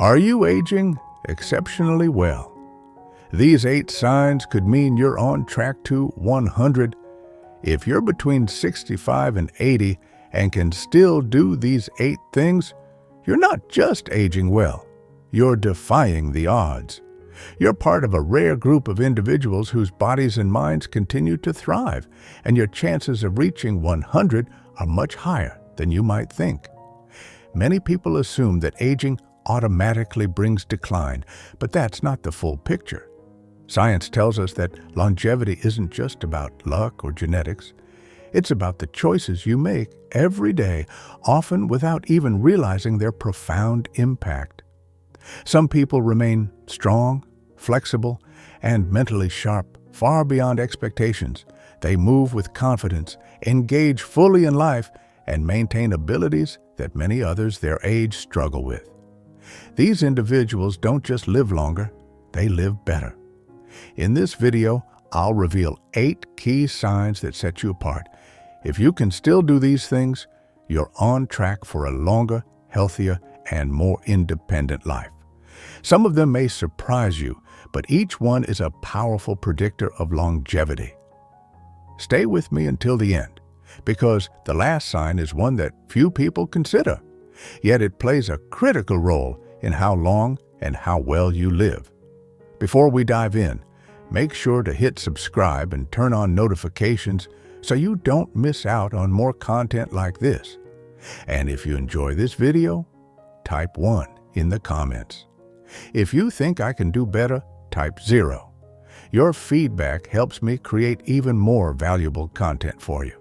Are you aging exceptionally well? These 8 signs could mean you're on track to 100. If you're between 65 and 80 and can still do these 8 things, you're not just aging well, you're defying the odds. You're part of a rare group of individuals whose bodies and minds continue to thrive, and your chances of reaching 100 are much higher than you might think. Many people assume that aging automatically brings decline, but that's not the full picture. Science tells us that longevity isn't just about luck or genetics. It's about the choices you make every day, often without even realizing their profound impact. Some people remain strong, flexible, and mentally sharp, far beyond expectations. They move with confidence, engage fully in life, and maintain abilities that many others their age struggle with. These individuals don't just live longer, they live better. In this video, I'll reveal 8 key signs that set you apart. If you can still do these things, you're on track for a longer, healthier, and more independent life. Some of them may surprise you, but each one is a powerful predictor of longevity. Stay with me until the end, because the last sign is one that few people consider, yet it plays a critical role in how long and how well you live. Before we dive in, make sure to hit subscribe and turn on notifications so you don't miss out on more content like this. And if you enjoy this video, type 1 in the comments. If you think I can do better, type 0. Your feedback helps me create even more valuable content for you.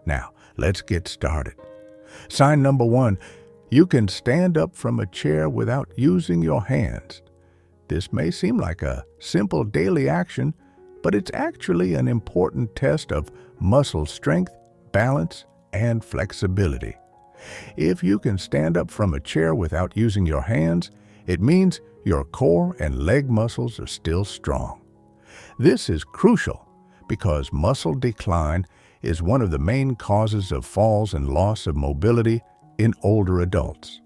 Now, let's get started. Sign number 1, you can stand up from a chair without using your hands. This may seem like a simple daily action, but it's actually an important test of muscle strength, balance, and flexibility. If you can stand up from a chair without using your hands, it means your core and leg muscles are still strong. This is crucial because muscle decline is one of the main causes of falls and loss of mobility in older adults.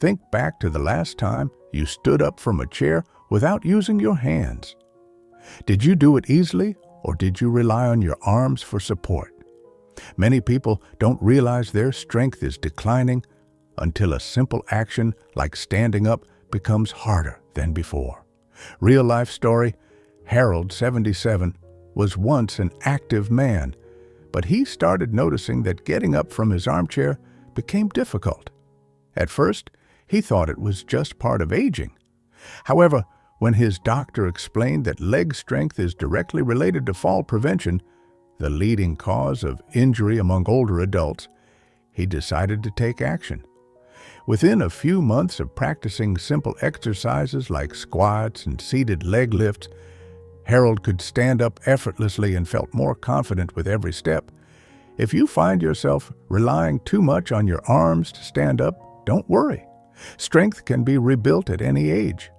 Think back to the last time you stood up from a chair without using your hands. Did you do it easily, or did you rely on your arms for support? Many people don't realize their strength is declining until a simple action like standing up becomes harder than before. Real life story, Harold, 77, was once an active man, but he started noticing that getting up from his armchair became difficult. At first, he thought it was just part of aging. However, when his doctor explained that leg strength is directly related to fall prevention, the leading cause of injury among older adults, he decided to take action. Within a few months of practicing simple exercises like squats and seated leg lifts, Harold could stand up effortlessly and felt more confident with every step. If you find yourself relying too much on your arms to stand up, don't worry. Strength can be rebuilt at any age.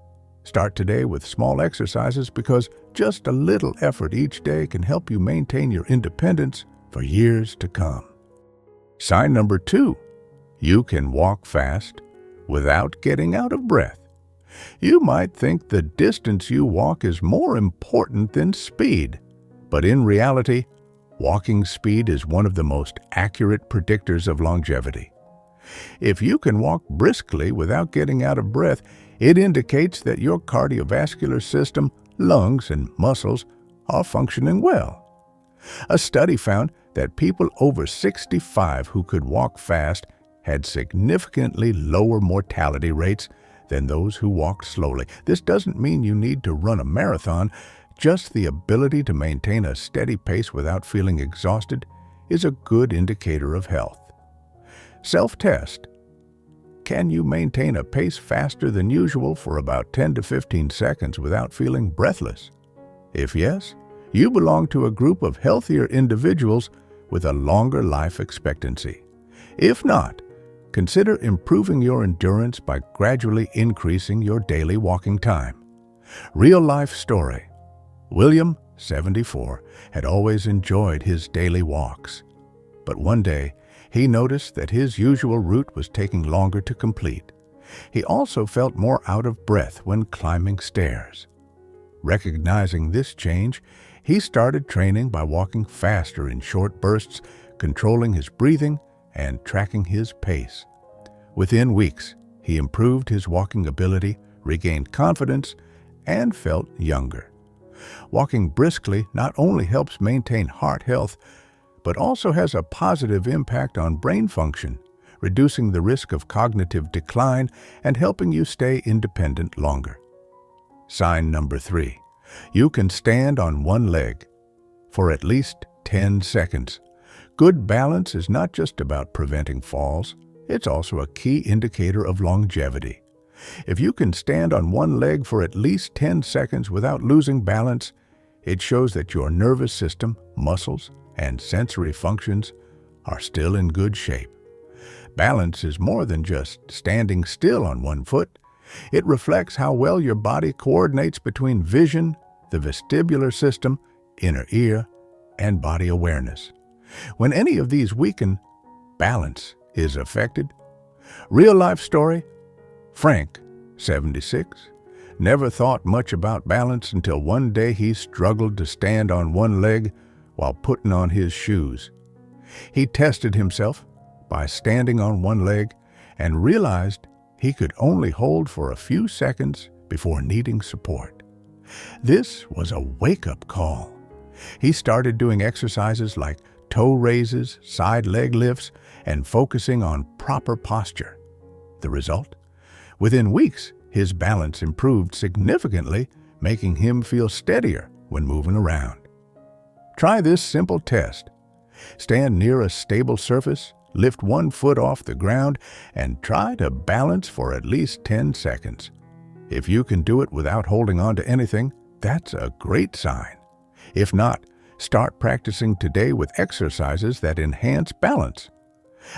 Start today with small exercises because just a little effort each day can help you maintain your independence for years to come. Sign number 2, you can walk fast without getting out of breath. You might think the distance you walk is more important than speed, but in reality, walking speed is one of the most accurate predictors of longevity. If you can walk briskly without getting out of breath, it indicates that your cardiovascular system, lungs, and muscles are functioning well. A study found that people over 65 who could walk fast had significantly lower mortality rates than those who walked slowly. This doesn't mean you need to run a marathon. Just the ability to maintain a steady pace without feeling exhausted is a good indicator of health. Self-test. Can you maintain a pace faster than usual for about 10 to 15 seconds without feeling breathless? If yes, you belong to a group of healthier individuals with a longer life expectancy. If not, consider improving your endurance by gradually increasing your daily walking time. Real life story. William, 74, had always enjoyed his daily walks. But one day, he noticed that his usual route was taking longer to complete. He also felt more out of breath when climbing stairs. Recognizing this change, he started training by walking faster in short bursts, controlling his breathing and tracking his pace. Within weeks, he improved his walking ability, regained confidence, and felt younger. Walking briskly not only helps maintain heart health, but also has a positive impact on brain function, reducing the risk of cognitive decline and helping you stay independent longer. Sign number 3. You can stand on one leg for at least 10 seconds. Good balance is not just about preventing falls, it's also a key indicator of longevity. If you can stand on one leg for at least 10 seconds without losing balance, it shows that your nervous system, muscles, and sensory functions are still in good shape. Balance is more than just standing still on one foot. It reflects how well your body coordinates between vision, the vestibular system, inner ear, and body awareness. When any of these weaken, balance is affected. Real-life story: Frank, 76, never thought much about balance until one day he struggled to stand on one leg while putting on his shoes. He tested himself by standing on one leg and realized he could only hold for a few seconds before needing support. This was a wake-up call. He started doing exercises like toe raises, side leg lifts, and focusing on proper posture. The result? Within weeks, his balance improved significantly, making him feel steadier when moving around. Try this simple test. Stand near a stable surface, lift one foot off the ground, and try to balance for at least 10 seconds. If you can do it without holding on to anything, that's a great sign. If not, start practicing today with exercises that enhance balance.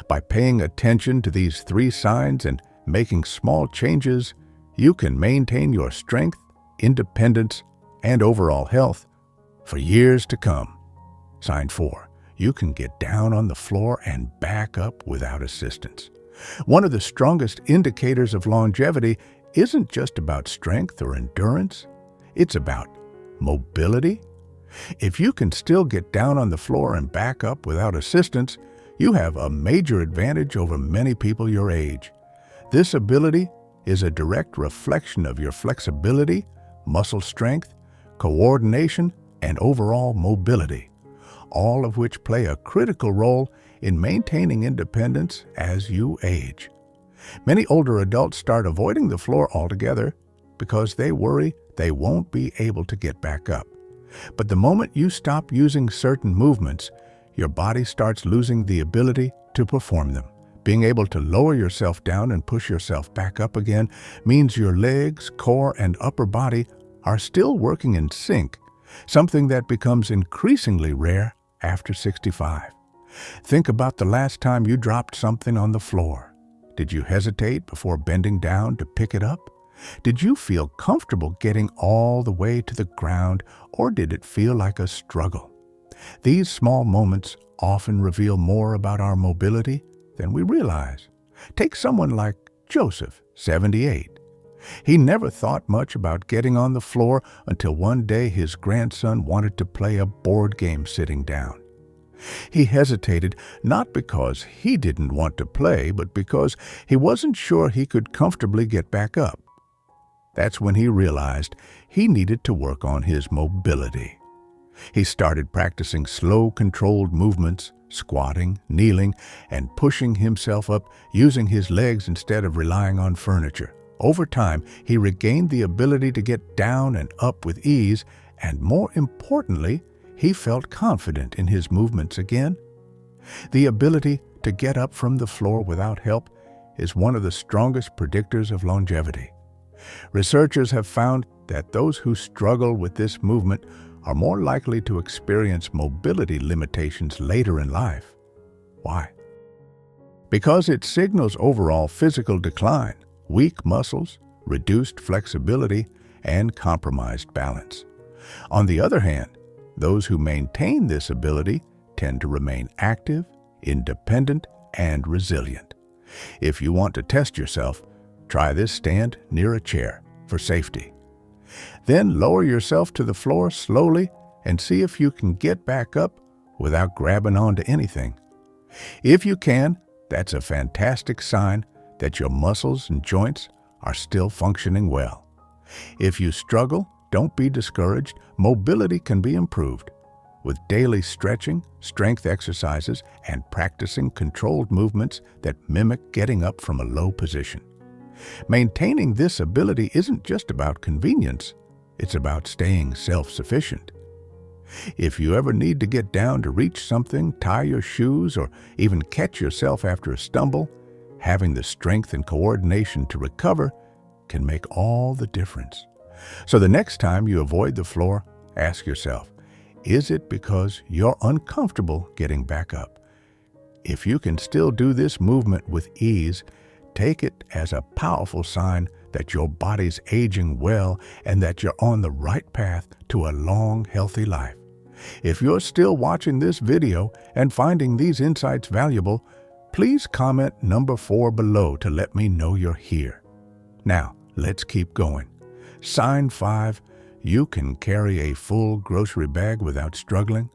By paying attention to these 3 signs and making small changes, you can maintain your strength, independence, and overall health for years to come. Sign 4. You can get down on the floor and back up without assistance. One of the strongest indicators of longevity isn't just about strength or endurance, it's about mobility. If you can still get down on the floor and back up without assistance, you have a major advantage over many people your age. This ability is a direct reflection of your flexibility, muscle strength, coordination, and overall mobility, all of which play a critical role in maintaining independence as you age. Many older adults start avoiding the floor altogether because they worry they won't be able to get back up. But the moment you stop using certain movements, your body starts losing the ability to perform them. Being able to lower yourself down and push yourself back up again means your legs, core, and upper body are still working in sync, something that becomes increasingly rare after 65. Think about the last time you dropped something on the floor. Did you hesitate before bending down to pick it up? Did you feel comfortable getting all the way to the ground, or did it feel like a struggle? These small moments often reveal more about our mobility than we realize. Take someone like Joseph, 78. He never thought much about getting on the floor until one day his grandson wanted to play a board game sitting down. He hesitated not because he didn't want to play, but because he wasn't sure he could comfortably get back up. That's when he realized he needed to work on his mobility. He started practicing slow, controlled movements, squatting, kneeling, and pushing himself up using his legs instead of relying on furniture. Over time, he regained the ability to get down and up with ease, and more importantly, he felt confident in his movements again. The ability to get up from the floor without help is one of the strongest predictors of longevity. Researchers have found that those who struggle with this movement are more likely to experience mobility limitations later in life. Why? Because it signals overall physical decline, weak muscles, reduced flexibility, and compromised balance. On the other hand, those who maintain this ability tend to remain active, independent, and resilient. If you want to test yourself, Try this stand near a chair for safety. Then lower yourself to the floor slowly and see if you can get back up without grabbing onto anything. If you can, that's a fantastic sign that your muscles and joints are still functioning well. If you struggle, don't be discouraged. Mobility can be improved. With daily stretching, strength exercises, and practicing controlled movements that mimic getting up from a low position. Maintaining this ability isn't just about convenience, it's about staying self-sufficient. If you ever need to get down to reach something, tie your shoes, or even catch yourself after a stumble, having the strength and coordination to recover can make all the difference. So the next time you avoid the floor, ask yourself, is it because you're uncomfortable getting back up? If you can still do this movement with ease, take it as a powerful sign that your body's aging well and that you're on the right path to a long, healthy life. If you're still watching this video and finding these insights valuable, please comment number 4 below to let me know you're here. Now, let's keep going. Sign 5. You can carry a full grocery bag without struggling.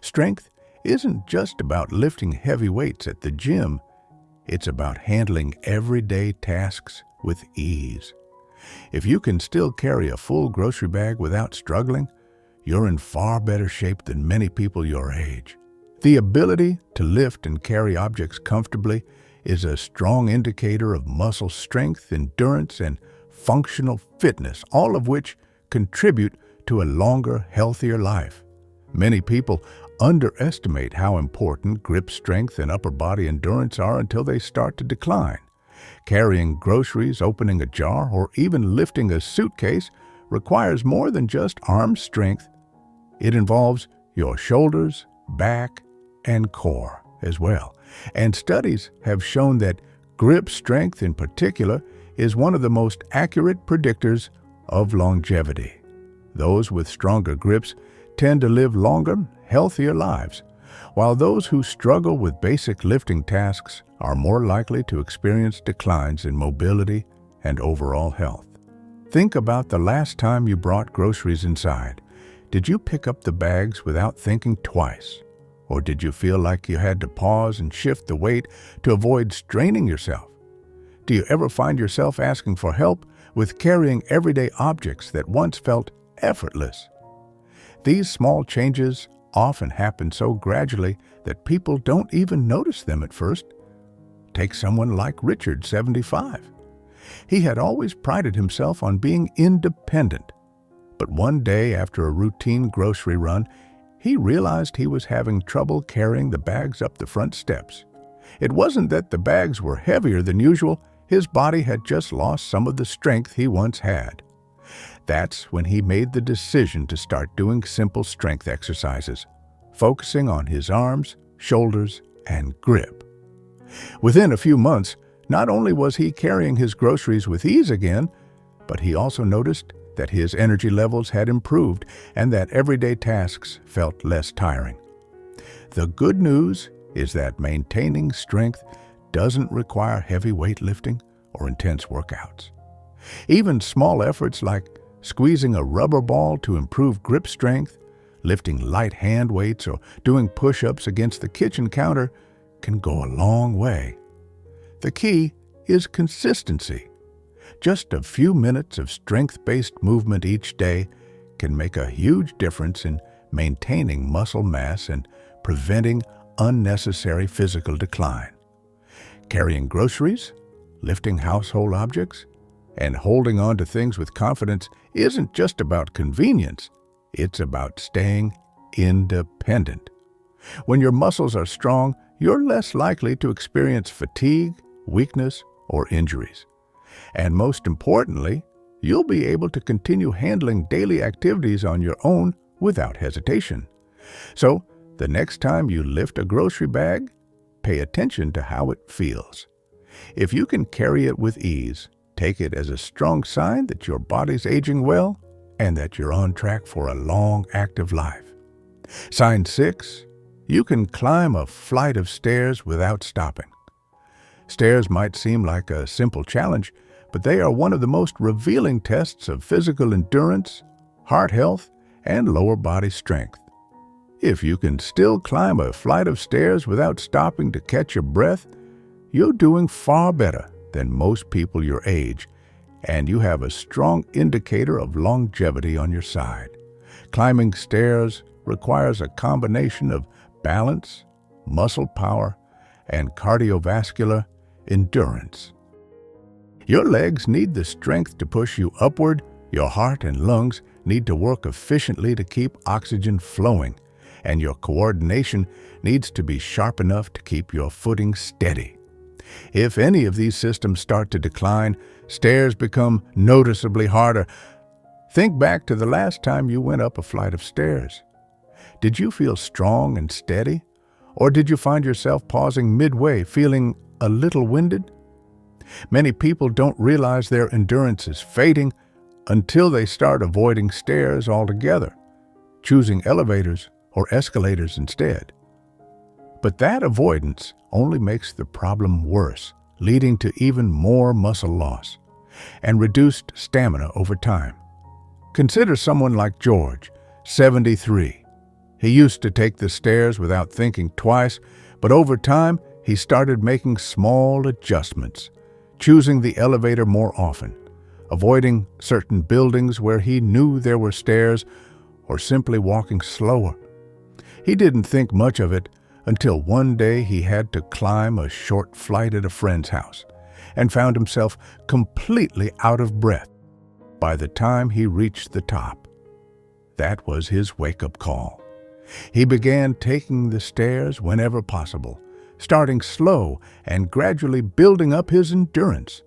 Strength isn't just about lifting heavy weights at the gym. It's about handling everyday tasks with ease. If you can still carry a full grocery bag without struggling, you're in far better shape than many people your age. The ability to lift and carry objects comfortably is a strong indicator of muscle strength, endurance, and functional fitness, all of which contribute to a longer, healthier life. Many people underestimate how important grip strength and upper body endurance are until they start to decline. Carrying groceries, opening a jar, or even lifting a suitcase requires more than just arm strength. It involves your shoulders, back, and core as well. And studies have shown that grip strength in particular is one of the most accurate predictors of longevity. Those with stronger grips tend to live longer, healthier lives, while those who struggle with basic lifting tasks are more likely to experience declines in mobility and overall health. Think about the last time you brought groceries inside. Did you pick up the bags without thinking twice? Or did you feel like you had to pause and shift the weight to avoid straining yourself? Do you ever find yourself asking for help with carrying everyday objects that once felt effortless? These small changes often happen so gradually that people don't even notice them at first. Take someone like Richard, 75. He had always prided himself on being independent. But one day after a routine grocery run, he realized he was having trouble carrying the bags up the front steps. It wasn't that the bags were heavier than usual. His body had just lost some of the strength he once had. That's when he made the decision to start doing simple strength exercises, focusing on his arms, shoulders, and grip. Within a few months, not only was he carrying his groceries with ease again, but he also noticed that his energy levels had improved and that everyday tasks felt less tiring. The good news is that maintaining strength doesn't require heavy weightlifting or intense workouts. Even small efforts like squeezing a rubber ball to improve grip strength, lifting light hand weights, or doing push-ups against the kitchen counter can go a long way. The key is consistency. Just a few minutes of strength-based movement each day can make a huge difference in maintaining muscle mass and preventing unnecessary physical decline. Carrying groceries, lifting household objects, and holding on to things with confidence isn't just about convenience, it's about staying independent. When your muscles are strong, you're less likely to experience fatigue, weakness, or injuries. And most importantly, you'll be able to continue handling daily activities on your own without hesitation. So, the next time you lift a grocery bag, pay attention to how it feels. If you can carry it with ease, take it as a strong sign that your body's aging well and that you're on track for a long, active life. Sign 6. You can climb a flight of stairs without stopping. Stairs might seem like a simple challenge, but they are one of the most revealing tests of physical endurance, heart health, and lower body strength. If you can still climb a flight of stairs without stopping to catch your breath, you're doing far better than most people your age, and you have a strong indicator of longevity on your side. Climbing stairs requires a combination of balance, muscle power, and cardiovascular endurance. Your legs need the strength to push you upward, your heart and lungs need to work efficiently to keep oxygen flowing, and your coordination needs to be sharp enough to keep your footing steady. If any of these systems start to decline, stairs become noticeably harder. Think back to the last time you went up a flight of stairs. Did you feel strong and steady? Or did you find yourself pausing midway, feeling a little winded? Many people don't realize their endurance is fading until they start avoiding stairs altogether, choosing elevators or escalators instead. But that avoidance only makes the problem worse, leading to even more muscle loss and reduced stamina over time. Consider someone like George, 73. He used to take the stairs without thinking twice, but over time, he started making small adjustments, choosing the elevator more often, avoiding certain buildings where he knew there were stairs, or simply walking slower. He didn't think much of it until one day he had to climb a short flight at a friend's house and found himself completely out of breath by the time he reached the top. That was his wake-up call. He began taking the stairs whenever possible, starting slow and gradually building up his endurance.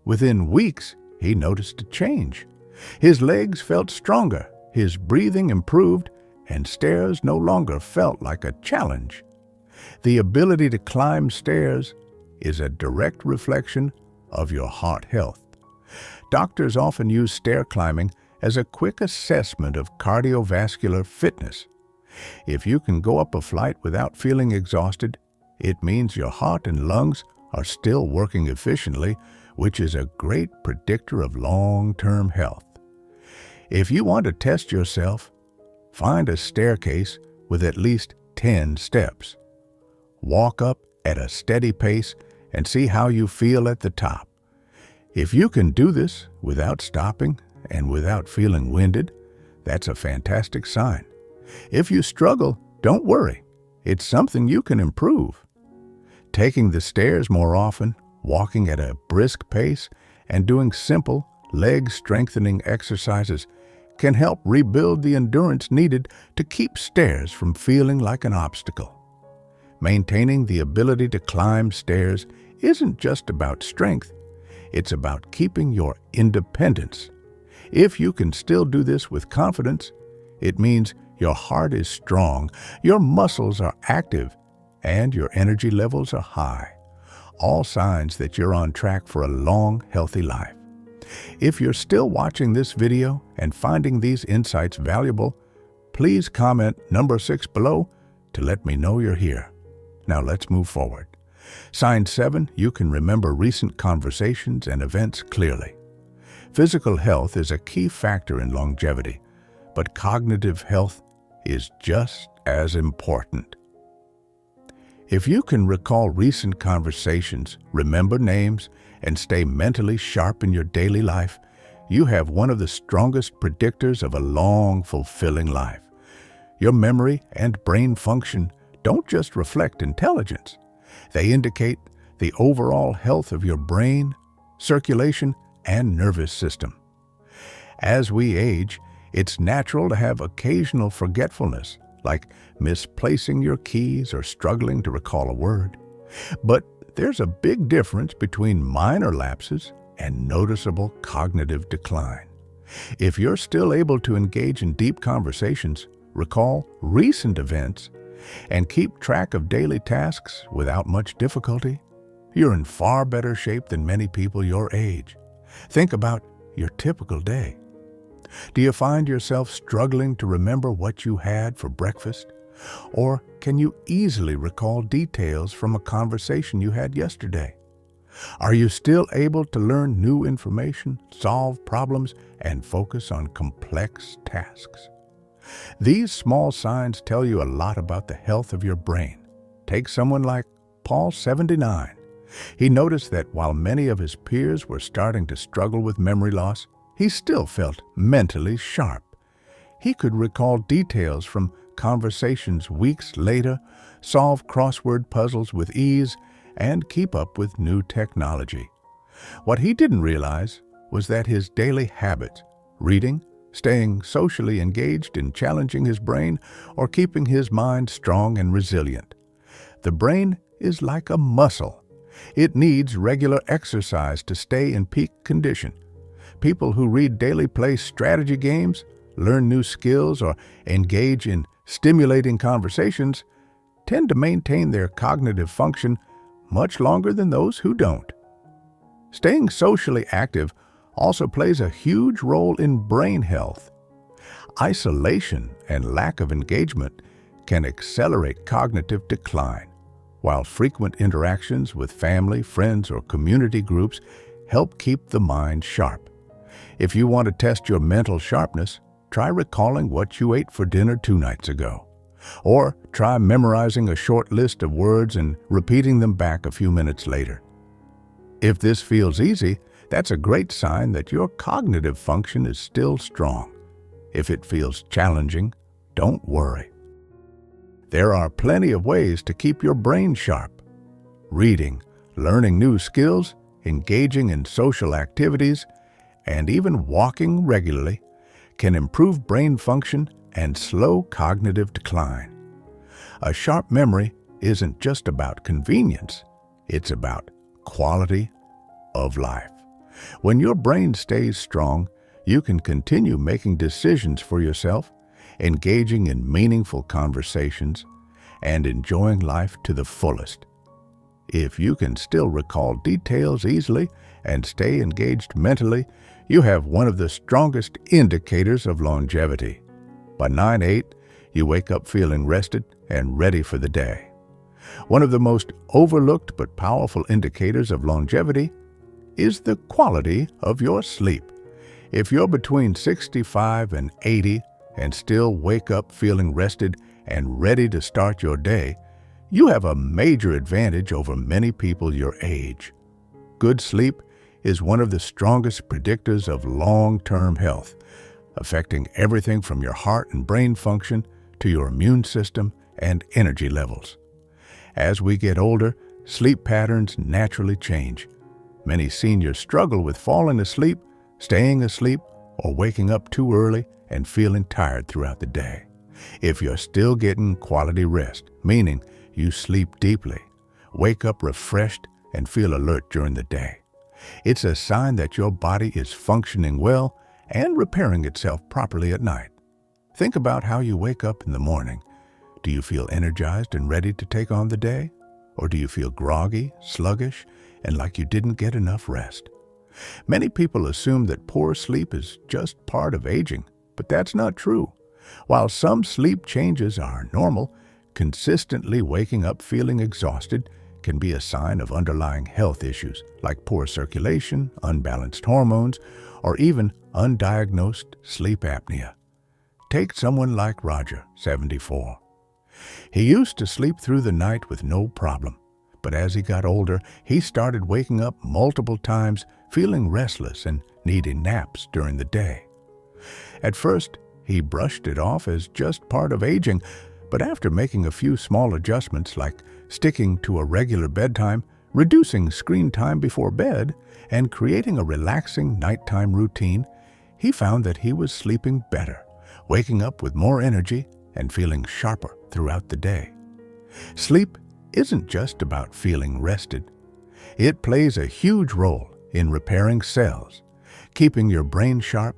Within weeks, he noticed a change. His legs felt stronger, his breathing improved, and stairs no longer felt like a challenge. The ability to climb stairs is a direct reflection of your heart health. Doctors often use stair climbing as a quick assessment of cardiovascular fitness. If you can go up a flight without feeling exhausted, it means your heart and lungs are still working efficiently, which is a great predictor of long-term health. If you want to test yourself, find a staircase with at least 10 steps. Walk up at a steady pace and see how you feel at the top. If you can do this without stopping and without feeling winded, that's a fantastic sign. If you struggle, don't worry. It's something you can improve. Taking the stairs more often, walking at a brisk pace, and doing simple, leg-strengthening exercises can help rebuild the endurance needed to keep stairs from feeling like an obstacle. Maintaining the ability to climb stairs isn't just about strength, it's about keeping your independence. If you can still do this with confidence, it means your heart is strong, your muscles are active, and your energy levels are high. All signs that you're on track for a long, healthy life. If you're still watching this video and finding these insights valuable, please comment number 6 below to let me know you're here. Now let's move forward. Sign 7, you can remember recent conversations and events clearly. Physical health is a key factor in longevity, but cognitive health is just as important. If you can recall recent conversations, remember names, and stay mentally sharp in your daily life, you have one of the strongest predictors of a long, fulfilling life. Your memory and brain function don't just reflect intelligence. They indicate the overall health of your brain, circulation, and nervous system. As we age, it's natural to have occasional forgetfulness, like misplacing your keys or struggling to recall a word. But there's a big difference between minor lapses and noticeable cognitive decline. If you're still able to engage in deep conversations, recall recent events, and keep track of daily tasks without much difficulty, you're in far better shape than many people your age. Think about your typical day. Do you find yourself struggling to remember what you had for breakfast? Or can you easily recall details from a conversation you had yesterday? Are you still able to learn new information, solve problems, and focus on complex tasks? These small signs tell you a lot about the health of your brain. Take someone like Paul, 79. He noticed that while many of his peers were starting to struggle with memory loss, he still felt mentally sharp. He could recall details from conversations weeks later, solve crossword puzzles with ease, and keep up with new technology. What he didn't realize was that his daily habits, reading, staying socially engaged in challenging his brain, or keeping his mind strong and resilient. The brain is like a muscle. It needs regular exercise to stay in peak condition. People who read daily play strategy games, learn new skills, or engage in stimulating conversations tend to maintain their cognitive function much longer than those who don't. Staying socially active also plays a huge role in brain health. Isolation and lack of engagement can accelerate cognitive decline, while frequent interactions with family, friends, or community groups help keep the mind sharp. If you want to test your mental sharpness, try recalling what you ate for dinner 2 nights ago. Or try memorizing a short list of words and repeating them back a few minutes later. If this feels easy, that's a great sign that your cognitive function is still strong. If it feels challenging, don't worry. There are plenty of ways to keep your brain sharp. Reading, learning new skills, engaging in social activities, and even walking regularly can improve brain function and slow cognitive decline. A sharp memory isn't just about convenience, it's about quality of life. When your brain stays strong, you can continue making decisions for yourself, engaging in meaningful conversations, and enjoying life to the fullest. If you can still recall details easily and stay engaged mentally, you have one of the strongest indicators of longevity. By 9-8, you wake up feeling rested and ready for the day. One of the most overlooked but powerful indicators of longevity is the quality of your sleep. If you're between 65 and 80 and still wake up feeling rested and ready to start your day, you have a major advantage over many people your age. Good sleep is one of the strongest predictors of long-term health, affecting everything from your heart and brain function to your immune system and energy levels. As we get older, sleep patterns naturally change. Many seniors struggle with falling asleep, staying asleep, or waking up too early and feeling tired throughout the day. If you're still getting quality rest, meaning you sleep deeply, wake up refreshed, and feel alert during the day, it's a sign that your body is functioning well and repairing itself properly at night. Think about how you wake up in the morning. Do you feel energized and ready to take on the day? Or do you feel groggy, sluggish, and like you didn't get enough rest? Many people assume that poor sleep is just part of aging, but that's not true. While some sleep changes are normal, consistently waking up feeling exhausted can be a sign of underlying health issues like poor circulation, unbalanced hormones, or even undiagnosed sleep apnea. Take someone like Roger, 74. He used to sleep through the night with no problem, but as he got older, he started waking up multiple times, feeling restless and needing naps during the day. At first, he brushed it off as just part of aging, but after making a few small adjustments like sticking to a regular bedtime, reducing screen time before bed, and creating a relaxing nighttime routine, he found that he was sleeping better, waking up with more energy and feeling sharper throughout the day. Sleep isn't just about feeling rested. It plays a huge role in repairing cells, keeping your brain sharp,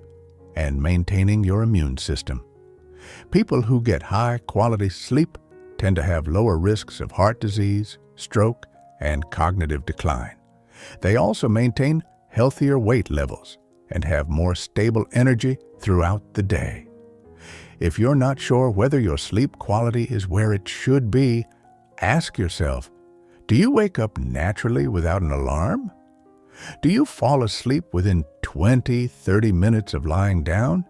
and maintaining your immune system. People who get high-quality sleep tend to have lower risks of heart disease, stroke, and cognitive decline. They also maintain healthier weight levels and have more stable energy throughout the day. If you're not sure whether your sleep quality is where it should be, ask yourself, Do you wake up naturally without an alarm? Do you fall asleep within 20-30 minutes of lying down?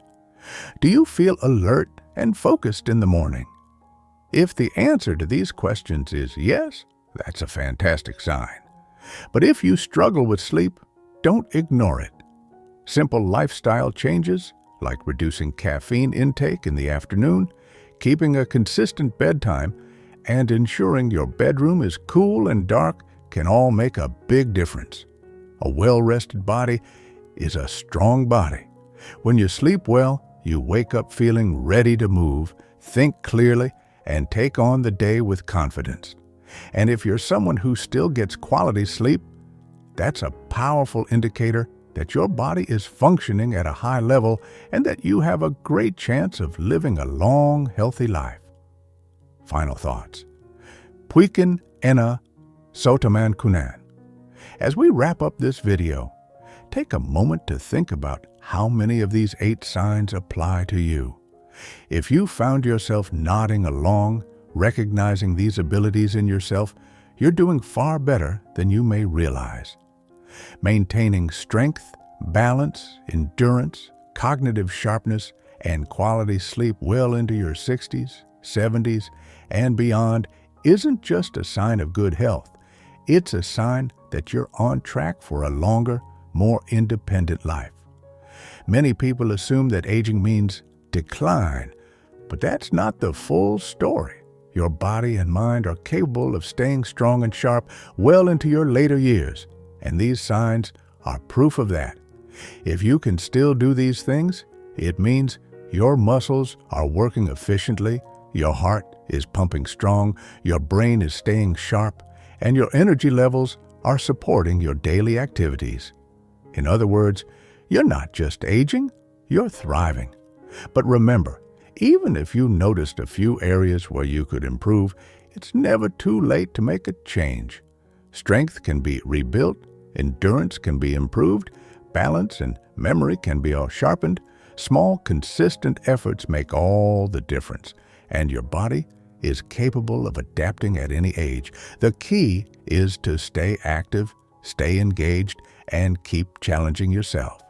Do you feel alert and focused in the morning? If the answer to these questions is yes, that's a fantastic sign. But if you struggle with sleep, don't ignore it. Simple lifestyle changes, like reducing caffeine intake in the afternoon, keeping a consistent bedtime, and ensuring your bedroom is cool and dark can all make a big difference. A well-rested body is a strong body. When you sleep well, you wake up feeling ready to move, think clearly, and take on the day with confidence. And if you're someone who still gets quality sleep, that's a powerful indicator that your body is functioning at a high level and that you have a great chance of living a long, healthy life. Final thoughts. Puikin ena sotaman kunan. As we wrap up this video, take a moment to think about how many of these 8 signs apply to you. If you found yourself nodding along, recognizing these abilities in yourself, you're doing far better than you may realize. Maintaining strength, balance, endurance, cognitive sharpness, and quality sleep well into your 60s, 70s, and beyond isn't just a sign of good health. It's a sign that you're on track for a longer, more independent life. Many people assume that aging means decline, but that's not the full story. Your body and mind are capable of staying strong and sharp well into your later years, and these signs are proof of that. If you can still do these things, it means your muscles are working efficiently, your heart is pumping strong, your brain is staying sharp, and your energy levels are supporting your daily activities. In other words, you're not just aging, you're thriving. But remember, even if you noticed a few areas where you could improve, it's never too late to make a change. Strength can be rebuilt, endurance can be improved, balance and memory can be all sharpened. Small, consistent efforts make all the difference, and your body is capable of adapting at any age. The key is to stay active, stay engaged, and keep challenging yourself.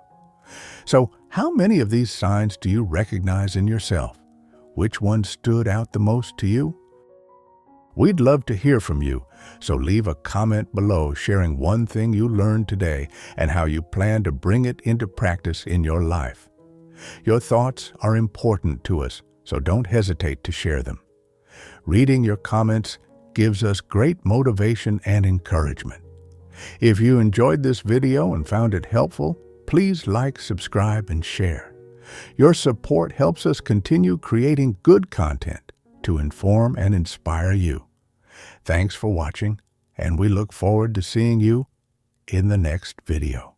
So, how many of these signs do you recognize in yourself? Which one stood out the most to you? We'd love to hear from you, so leave a comment below sharing one thing you learned today and how you plan to bring it into practice in your life. Your thoughts are important to us, so don't hesitate to share them. Reading your comments gives us great motivation and encouragement. If you enjoyed this video and found it helpful, please like, subscribe, and share. Your support helps us continue creating good content to inform and inspire you. Thanks for watching, and we look forward to seeing you in the next video.